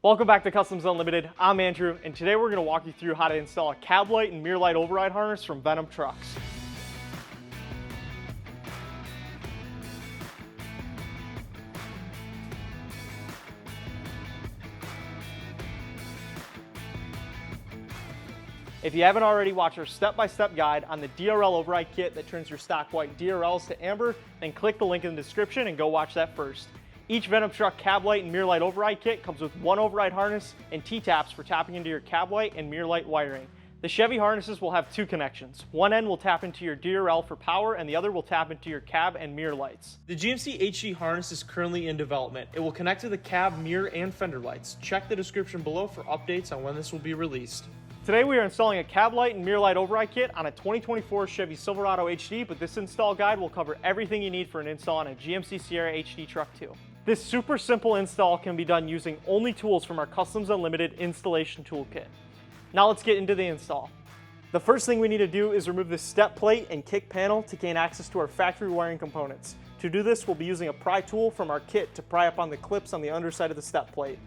Welcome back to Customs Unlimited. I'm Andrew, and today we're going to walk you through how to install a cab light and mirror light override harness from Venom trucks. If you haven't already, watch our step-by-step guide on the DRL override kit that turns your stock white DRLs to amber, then click the link in the description and go watch that first. Each Venom truck cab light and mirror light override kit comes with one override harness and T-taps for tapping into your cab light and mirror light wiring. The Chevy harnesses will have two connections. One end will tap into your DRL for power and the other will tap into your cab and mirror lights. The GMC HD harness is currently in development. It will connect to the cab, mirror, and fender lights. Check the description below for updates on when this will be released. Today we are installing a cab light and mirror light override kit on a 2024 Chevy Silverado HD, but this install guide will cover everything you need for an install on a GMC Sierra HD truck too. This super simple install can be done using only tools from our Customs Unlimited installation toolkit. Now let's get into the install. The first thing we need to do is remove the step plate and kick panel to gain access to our factory wiring components. To do this, we'll be using a pry tool from our kit to pry up on the clips on the underside of the step plate.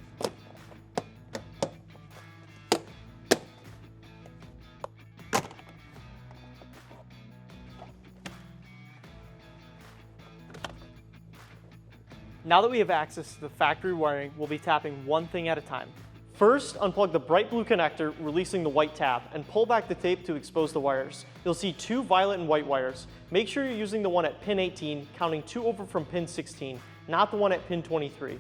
Now that we have access to the factory wiring, we'll be tapping one thing at a time. First, unplug the bright blue connector, releasing the white tab, and pull back the tape to expose the wires. You'll see two violet and white wires. Make sure you're using the one at pin 18, counting two over from pin 16, not the one at pin 23.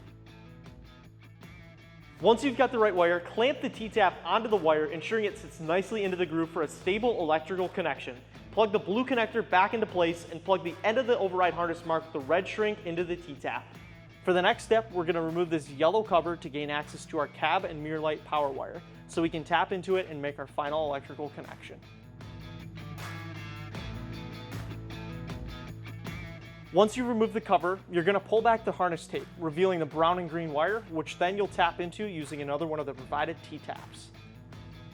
Once you've got the right wire, clamp the T-tap onto the wire, ensuring it sits nicely into the groove for a stable electrical connection. Plug the blue connector back into place and plug the end of the override harness marked with the red shrink into the T-tap. For the next step, we're going to remove this yellow cover to gain access to our cab and mirror light power wire, so we can tap into it and make our final electrical connection. Once you remove the cover, you're going to pull back the harness tape, revealing the brown and green wire, which then you'll tap into using another one of the provided T-taps.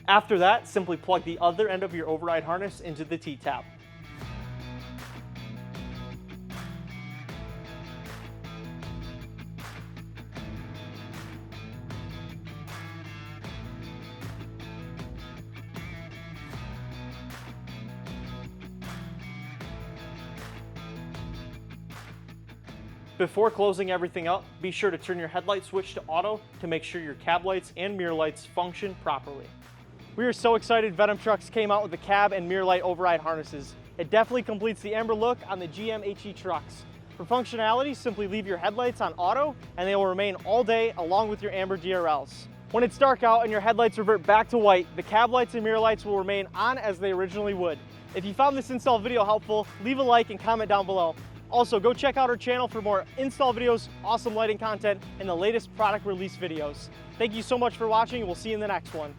After that, simply plug the other end of your override harness into the T-tap. Before closing everything up, be sure to turn your headlight switch to auto to make sure your cab lights and mirror lights function properly. We are so excited Venom Trucks came out with the cab and mirror light override harnesses. It definitely completes the amber look on the GM HE trucks. For functionality, simply leave your headlights on auto and they will remain all day along with your amber DRLs. When it's dark out and your headlights revert back to white, the cab lights and mirror lights will remain on as they originally would. If you found this install video helpful, leave a like and comment down below. Also, go check out our channel for more install videos, awesome lighting content, and the latest product release videos. Thank you so much for watching, and we'll see you in the next one.